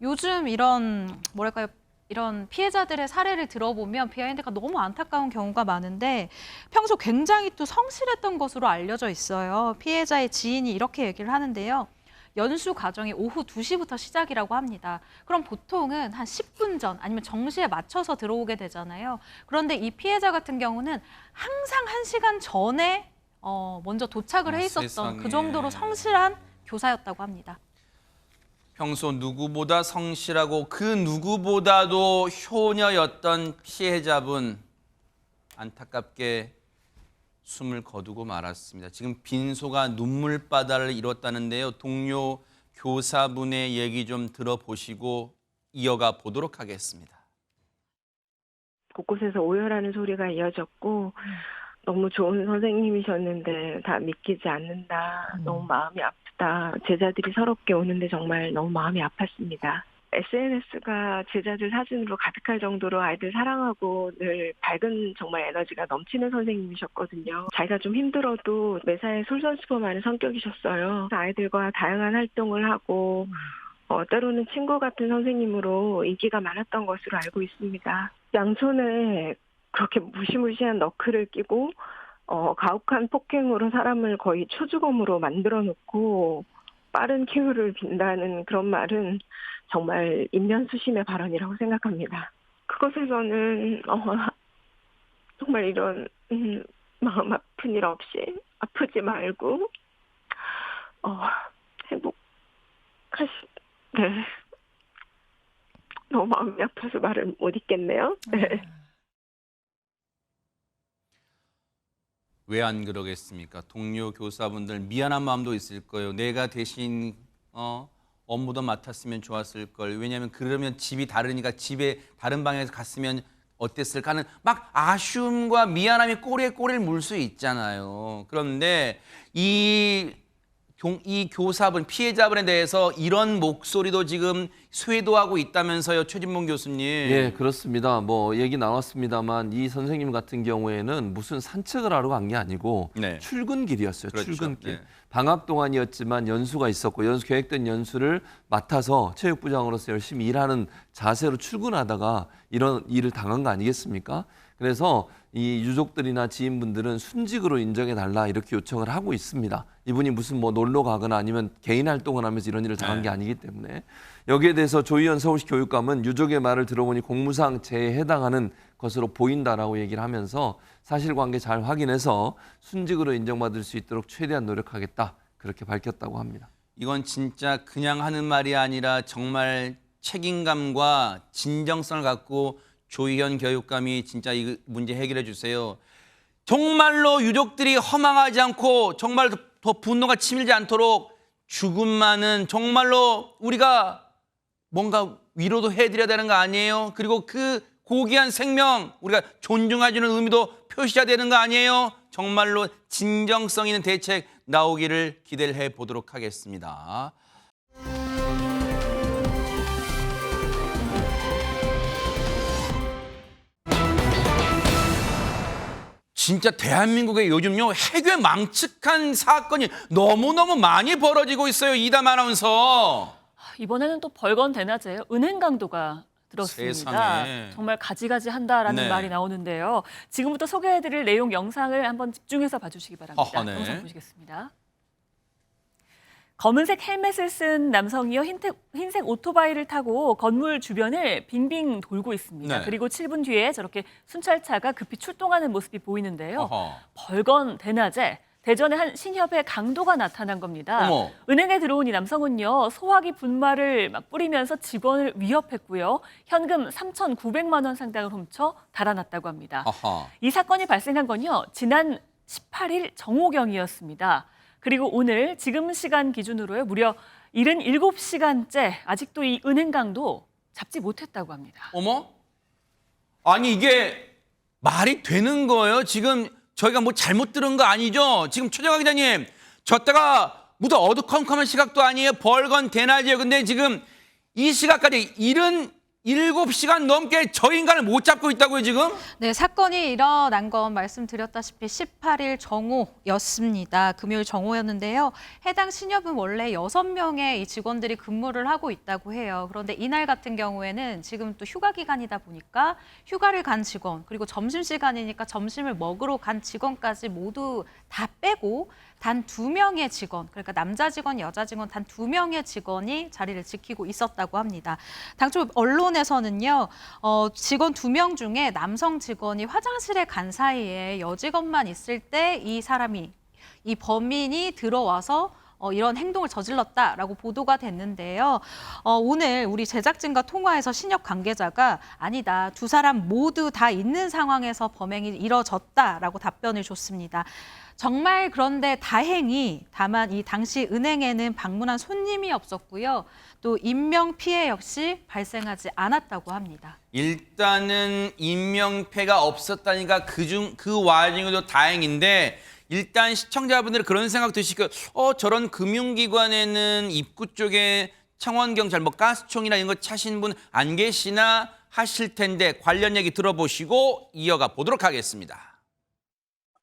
요즘 이런 뭐랄까요? 이런 피해자들의 사례를 들어보면 비하인드가 너무 안타까운 경우가 많은데 평소 굉장히 또 성실했던 것으로 알려져 있어요. 피해자의 지인이 이렇게 얘기를 하는데요. 연수 과정이 오후 2시부터 시작이라고 합니다. 그럼 보통은 한 10분 전 아니면 정시에 맞춰서 들어오게 되잖아요. 그런데 이 피해자 같은 경우는 항상 1시간 전에 먼저 도착을 해 있었던 세상에. 그 정도로 성실한 교사였다고 합니다. 평소 누구보다 성실하고 그 누구보다도 효녀였던 피해자분 안타깝게 숨을 거두고 말았습니다. 지금 빈소가 눈물바다를 이뤘다는데요. 동료 교사분의 얘기 좀 들어보시고 이어가 보도록 하겠습니다. 곳곳에서 오열하는 소리가 이어졌고 너무 좋은 선생님이셨는데 다 믿기지 않는다. 너무 마음이 아프다. 제자들이 서럽게 오는데 정말 너무 마음이 아팠습니다. SNS가 제자들 사진으로 가득할 정도로 아이들 사랑하고 늘 밝은 정말 에너지가 넘치는 선생님이셨거든요. 자기가 좀 힘들어도 매사에 솔선수범하는 성격이셨어요. 아이들과 다양한 활동을 하고 때로는 친구 같은 선생님으로 인기가 많았던 것으로 알고 있습니다. 양손에 그렇게 무시무시한 너클을 끼고 가혹한 폭행으로 사람을 거의 초주검으로 만들어 놓고 빠른 쾌유를 빈다는 그런 말은 정말 인면수심의 발언이라고 생각합니다. 그것에서는 정말 이런 마음 아픈 일 없이 아프지 말고 네. 너무 마음이 아파서 말을 못 잇겠네요. 네. 왜 안 그러겠습니까? 동료 교사분들 미안한 마음도 있을 거예요. 내가 대신 업무도 맡았으면 좋았을 걸. 왜냐하면 그러면 집이 다르니까 집에 다른 방에서 갔으면 어땠을까 하는 막 아쉬움과 미안함이 꼬리에 꼬리를 물 수 있잖아요. 그런데 이 교사분, 피해자분에 대해서 이런 목소리도 지금 쇄도하고 있다면서요, 최진봉 교수님. 예, 그렇습니다. 뭐 얘기 나왔습니다만 이 선생님 같은 경우에는 무슨 산책을 하러 간 게 아니고 네. 출근길이었어요. 그렇죠. 출근길. 네. 방학 동안이었지만 연수가 있었고 계획된 연수를 맡아서 체육부장으로서 열심히 일하는 자세로 출근하다가 이런 일을 당한 거 아니겠습니까? 그래서 이 유족들이나 지인분들은 순직으로 인정해달라 이렇게 요청을 하고 있습니다. 이분이 무슨 뭐 놀러 가거나 아니면 개인 활동을 하면서 이런 일을 당한 게 아니기 때문에 여기에 대해서 조희연 서울시 교육감은 유족의 말을 들어보니 공무상 재해에 해당하는 것으로 보인다라고 얘기를 하면서 사실관계 잘 확인해서 순직으로 인정받을 수 있도록 최대한 노력하겠다 그렇게 밝혔다고 합니다. 이건 진짜 그냥 하는 말이 아니라 정말 책임감과 진정성을 갖고 조희연 교육감이 진짜 이 문제 해결해 주세요. 정말로 유족들이 허망하지 않고 정말 더 분노가 치밀지 않도록 죽음만은 정말로 우리가 뭔가 위로도 해드려야 되는 거 아니에요? 그리고 그 고귀한 생명 우리가 존중해주는 의미도 표시해야 되는 거 아니에요? 정말로 진정성 있는 대책 나오기를 기대를 해보도록 하겠습니다. 진짜 대한민국에 요즘요 해괴 망측한 사건이 너무너무 많이 벌어지고 있어요. 이담 아나운서. 이번에는 또 벌건 대낮에 은행 강도가 들었습니다. 세상에. 정말 가지가지한다라는 네. 말이 나오는데요. 지금부터 소개해드릴 내용 영상을 한번 집중해서 봐주시기 바랍니다. 어허, 네. 영상 보시겠습니다. 검은색 헬멧을 쓴 남성이요 흰색 오토바이를 타고 건물 주변을 빙빙 돌고 있습니다. 네. 그리고 7분 뒤에 저렇게 순찰차가 급히 출동하는 모습이 보이는데요. 어허. 벌건 대낮에 대전의 한 신협에 강도가 나타난 겁니다. 어머. 은행에 들어온 이 남성은요 소화기 분말을 막 뿌리면서 직원을 위협했고요. 현금 3,900만 원 상당을 훔쳐 달아났다고 합니다. 아하. 이 사건이 발생한 건요 지난 18일 정오경이었습니다. 그리고 오늘 지금 시간 기준으로요 무려 77시간째 아직도 이 은행 강도 잡지 못했다고 합니다. 어머? 아니 이게 말이 되는 거예요? 지금 저희가 뭐 잘못 들은 거 아니죠? 지금 최정화 기자님 졌다가 무더 어두컴컴한 시각도 아니에요. 벌건 대낮이에요. 근데 지금 이 시각까지 77시간 넘게 저 인간을 못 잡고 있다고요 지금? 네, 사건이 일어난 건 말씀드렸다시피 18일 정오였습니다. 금요일 정오였는데요. 해당 신협은 원래 6명의 이 직원들이 근무를 하고 있다고 해요. 그런데 이날 같은 경우에는 지금 또 휴가 기간이다 보니까 휴가를 간 직원, 그리고 점심시간이니까 점심을 먹으러 간 직원까지 모두 다 빼고 단 2명의 직원, 그러니까 남자 직원, 여자 직원 단 2명의 직원이 자리를 지키고 있었다고 합니다. 당초 언론에서는요, 직원 2명 중에 남성 직원이 화장실에 간 사이에 여직원만 있을 때 이 사람이 이 범인이 들어와서 이런 행동을 저질렀다라고 보도가 됐는데요. 오늘 우리 제작진과 통화에서 신협 관계자가 아니다. 두 사람 모두 다 있는 상황에서 범행이 이뤄졌다라고 답변을 줬습니다. 정말 그런데 다행히 다만 이 당시 은행에는 방문한 손님이 없었고요. 또 인명 피해 역시 발생하지 않았다고 합니다. 일단은 인명피해가 없었다니까 그 와중에도 다행인데 일단 시청자분들은 그런 생각 드시고 저런 금융기관에는 입구 쪽에 청원경찰 뭐 가스총이나 이런 거 차신 분 안 계시나 하실 텐데 관련 얘기 들어보시고 이어가 보도록 하겠습니다.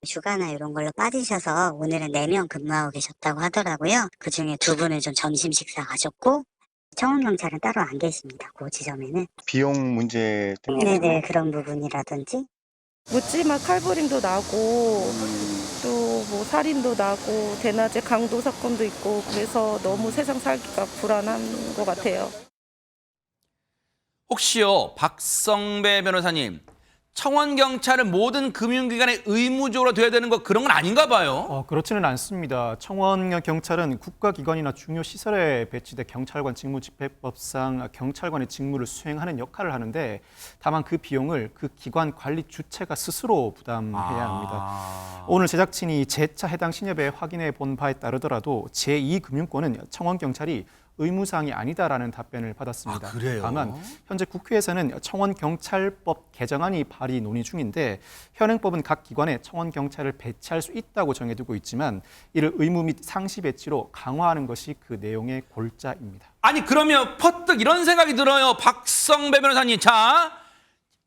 휴가나 이런 걸로 빠지셔서 오늘은 4명 근무하고 계셨다고 하더라고요. 그중에 2분은 좀 점심 식사 가셨고 청원경찰은 따로 안 계십니다. 그 지점에는. 비용 문제 때문에. 네네, 그런 부분이라든지. 묻지마 칼부림도 나고 또 뭐 살인도 나고 대낮에 강도 사건도 있고 그래서 너무 세상 살기가 불안한 것 같아요. 혹시요, 박성배 변호사님, 청원경찰은 모든 금융기관에 의무적으로 돼야 되는 거 그런 건 아닌가 봐요. 그렇지는 않습니다. 청원경찰은 국가기관이나 중요 시설에 배치돼 경찰관 직무집행법상 경찰관의 직무를 수행하는 역할을 하는데 다만 그 비용을 그 기관 관리 주체가 스스로 부담해야 합니다. 오늘 제작진이 재차 해당 신협에 확인해 본 바에 따르더라도 제2금융권은 청원경찰이 의무사항이 아니다라는 답변을 받았습니다. 그래요? 다만 현재 국회에서는 청원경찰법 개정안이 발의 논의 중인데 현행법은 각 기관에 청원경찰을 배치할 수 있다고 정해두고 있지만 이를 의무 및 상시 배치로 강화하는 것이 그 내용의 골자입니다. 아니 그러면 퍼뜩 이런 생각이 들어요. 박성배 변호사님. 자,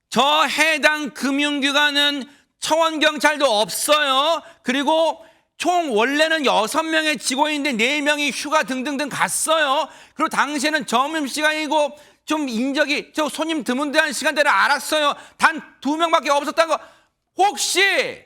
저 해당 금융기관은 청원경찰도 없어요. 그리고 총 원래는 6명의 직원인데 4명이 휴가 등등등 갔어요. 그리고 당시에는 점심시간이고 좀 인적이 저 손님 드문드한 시간대를 알았어요. 단 2명밖에 없었다는 거 혹시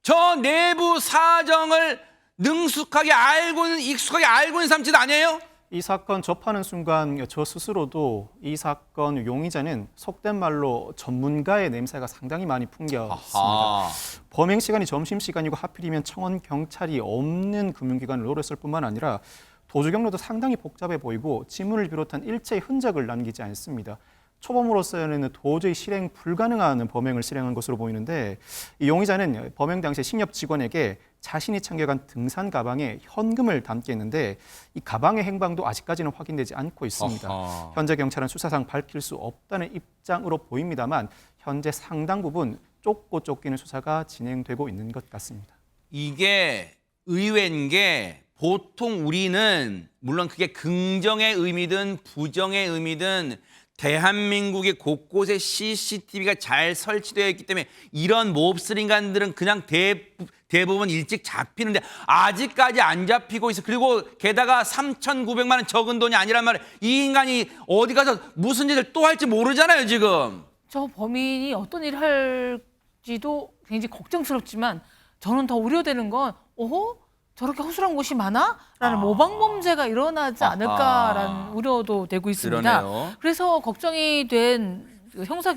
저 내부 사정을 능숙하게 알고는 익숙하게 알고는 삼짓 아니에요? 이 사건 접하는 순간 저 스스로도 이 사건 용의자는 속된 말로 전문가의 냄새가 상당히 많이 풍겼습니다. 범행 시간이 점심시간이고 하필이면 청원경찰이 없는 금융기관을 노렸을 뿐만 아니라 도주 경로도 상당히 복잡해 보이고 지문을 비롯한 일체의 흔적을 남기지 않습니다. 초범으로서는 도저히 실행 불가능한 범행을 실행한 것으로 보이는데 이 용의자는 범행 당시 신협 직원에게 자신이 챙겨간 등산 가방에 현금을 담게 했는데 이 가방의 행방도 아직까지는 확인되지 않고 있습니다. 현재 경찰은 수사상 밝힐 수 없다는 입장으로 보입니다만 현재 상당 부분 쫓고 쫓기는 수사가 진행되고 있는 것 같습니다. 이게 의외인 게 보통 우리는 물론 그게 긍정의 의미든 부정의 의미든 대한민국의 곳곳에 CCTV가 잘 설치되어 있기 때문에 이런 몹쓸 인간들은 그냥 대부분 일찍 잡히는데 아직까지 안 잡히고 있어. 그리고 게다가 3,900만 원 적은 돈이 아니란 말이에요. 이 인간이 어디 가서 무슨 일을 또 할지 모르잖아요, 지금. 저 범인이 어떤 일을 할지도 굉장히 걱정스럽지만 저는 더 우려되는 건 저렇게 허술한 곳이 많아? 라는 모방 범죄가 일어나지 않을까라는 우려도 되고 있습니다. 그러네요. 그래서 걱정이 된 형사와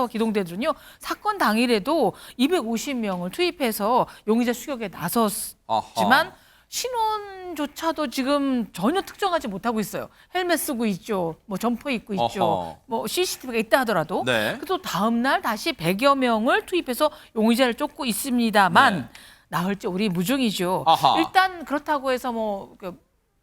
기동대들은요. 사건 당일에도 250명을 투입해서 용의자 추격에 나섰지만 신원조차도 지금 전혀 특정하지 못하고 있어요. 헬멧 쓰고 있죠. 뭐 점퍼 입고 있죠. 뭐 CCTV가 있다 하더라도. 네. 또 다음 날 다시 100여 명을 투입해서 용의자를 쫓고 있습니다만 네. 나을지 우리 무중이죠. 일단 그렇다고 해서 뭐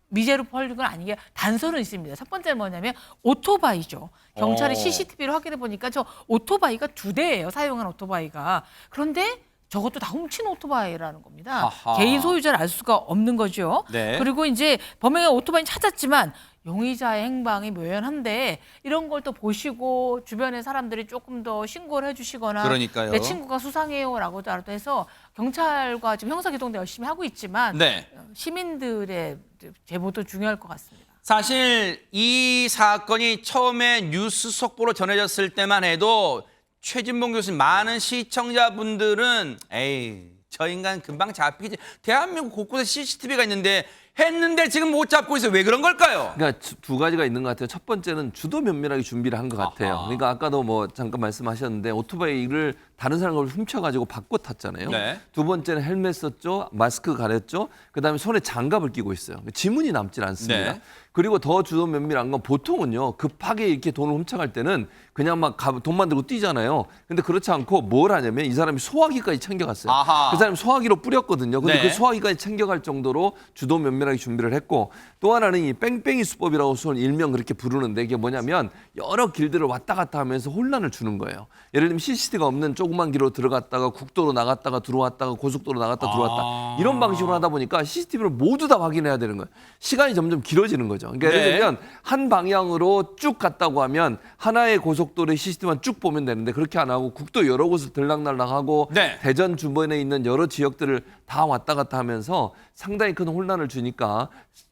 미제로 벌린 건 아니게 단서는 있습니다. 첫 번째는 뭐냐면 오토바이죠. 경찰이 CCTV를 확인해 보니까 저 오토바이가 2대예요. 사용한 오토바이가. 그런데 저것도 다 훔친 오토바이라는 겁니다. 개인 소유자를 알 수가 없는 거죠. 네. 그리고 이제 범행의 오토바이는 찾았지만 용의자의 행방이 묘연한데 이런 걸 또 보시고 주변의 사람들이 조금 더 신고를 해주시거나 그러니까요. 내 친구가 수상해요라고도 해서 경찰과 지금 형사기동대 열심히 하고 있지만 네. 시민들의 제보도 중요할 것 같습니다. 사실 이 사건이 처음에 뉴스 속보로 전해졌을 때만 해도 최진봉 교수님 많은 시청자분들은 에이 저 인간 금방 잡히지. 대한민국 곳곳에 CCTV가 있는데 했는데 지금 못 잡고 있어요. 왜 그런 걸까요? 그러니까 두 가지가 있는 것 같아요. 첫 번째는 주도 면밀하게 준비를 한 것 같아요. 아하. 그러니까 아까도 뭐 잠깐 말씀하셨는데 오토바이를 다른 사람을 훔쳐가지고 바꿔 탔잖아요. 네. 두 번째는 헬멧 썼죠, 마스크 가렸죠, 그다음에 손에 장갑을 끼고 있어요. 지문이 남질 않습니다. 네. 그리고 더 주도 면밀한 건 보통은요 급하게 이렇게 돈을 훔쳐갈 때는 그냥 막 돈만 들고 뛰잖아요. 근데 그렇지 않고 뭘 하냐면 이 사람이 소화기까지 챙겨갔어요. 아하. 그 사람이 소화기로 뿌렸거든요. 근데 네. 그 소화기까지 챙겨갈 정도로 주도 면밀하게 준비를 했고 또 하나는 이 뺑뺑이 수법이라고 일명 그렇게 부르는데 이게 뭐냐면 여러 길들을 왔다 갔다 하면서 혼란을 주는 거예요. 예를 들면 CCTV가 없는 조그만 길로 들어갔다가 국도로 나갔다가 들어왔다가 고속도로 나갔다 들어왔다 이런 방식으로 하다 보니까 CCTV를 모두 다 확인해야 되는 거예요. 시간이 점점 길어지는 거죠. 그러니까 예를 네. 들면 한 방향으로 쭉 갔다고 하면 하나의 고속도로의 CCTV만 쭉 보면 되는데 그렇게 안 하고 국도 여러 곳을 들락날락하고 네. 대전 주변에 있는 여러 지역들을 다 왔다 갔다 하면서 상당히 큰 혼란을 주니까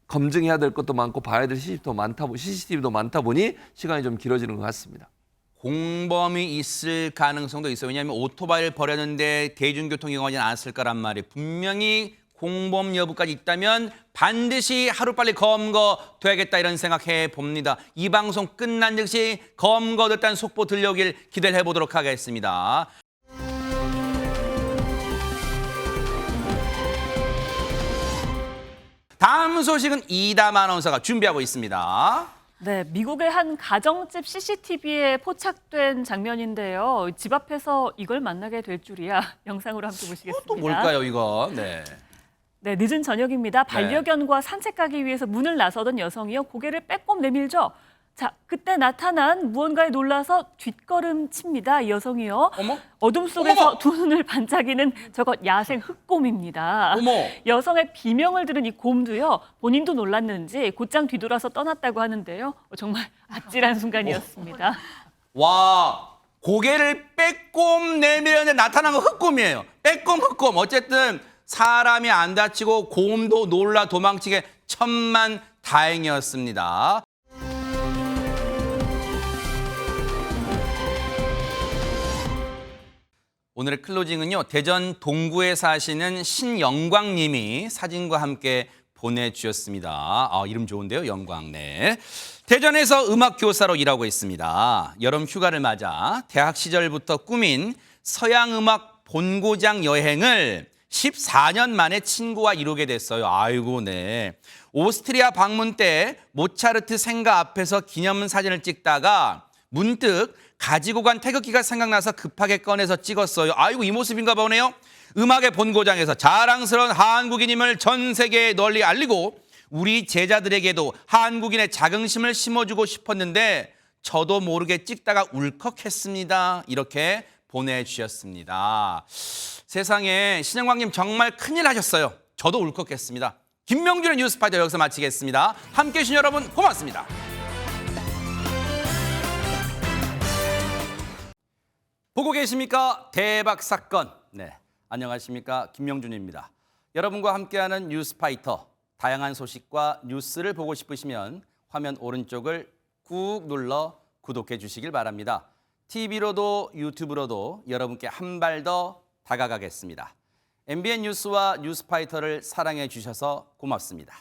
검증해야 될 것도 많고 봐야 될 CCTV도 많다 보니 시간이 좀 길어지는 것 같습니다. 공범이 있을 가능성도 있어요. 왜냐하면 오토바이를 버렸는데 대중교통 이용하지 않았을 거란 말이에요. 분명히 공범 여부까지 있다면 반드시 하루빨리 검거돼야겠다 이런 생각해 봅니다. 이 방송 끝난 즉시 검거됐다는 속보 들려오길 기대를 해보도록 하겠습니다. 다음 소식은 이담 아나운서가 준비하고 있습니다. 네, 미국의 한 가정집 CCTV에 포착된 장면인데요. 집 앞에서 이걸 만나게 될 줄이야. 영상으로 함께 보시겠습니다. 또 뭘까요, 이거? 네. 네, 늦은 저녁입니다. 반려견과 산책 가기 위해서 문을 나서던 여성이요. 고개를 빼꼼 내밀죠. 자, 그때 나타난 무언가에 놀라서 뒷걸음 칩니다. 이 여성이요. 어머? 어둠 속에서 어머! 두 눈을 반짝이는 저것 야생 흑곰입니다. 어머! 여성의 비명을 들은 이 곰도요. 본인도 놀랐는지 곧장 뒤돌아서 떠났다고 하는데요. 정말 아찔한 순간이었습니다. 와, 고개를 빼꼼 내밀었는데 나타난 건 흑곰이에요. 빼꼼 흑곰. 어쨌든 사람이 안 다치고 곰도 놀라 도망치게 천만 다행이었습니다. 오늘의 클로징은요. 대전 동구에 사시는 신영광 님이 사진과 함께 보내주셨습니다. 이름 좋은데요. 영광. 네. 대전에서 음악 교사로 일하고 있습니다. 여름 휴가를 맞아 대학 시절부터 꾸민 서양 음악 본고장 여행을 14년 만에 친구와 이루게 됐어요. 아이고, 네. 오스트리아 방문 때 모차르트 생가 앞에서 기념사진을 찍다가 문득 가지고 간 태극기가 생각나서 급하게 꺼내서 찍었어요. 아이고, 이 모습인가 보네요. 음악의 본고장에서 자랑스러운 한국인임을 전 세계에 널리 알리고 우리 제자들에게도 한국인의 자긍심을 심어주고 싶었는데 저도 모르게 찍다가 울컥했습니다. 이렇게 보내주셨습니다. 세상에 신영광님 정말 큰일 하셨어요. 저도 울컥했습니다. 김명준의 뉴스파이터 여기서 마치겠습니다. 함께해 주신 여러분 고맙습니다. 보고 계십니까? 대박 사건. 네, 안녕하십니까? 김명준입니다. 여러분과 함께하는 뉴스파이터. 다양한 소식과 뉴스를 보고 싶으시면 화면 오른쪽을 꾹 눌러 구독해 주시길 바랍니다. TV로도 유튜브로도 여러분께 한 발 더 다가가겠습니다. MBN 뉴스와 뉴스파이터를 사랑해 주셔서 고맙습니다.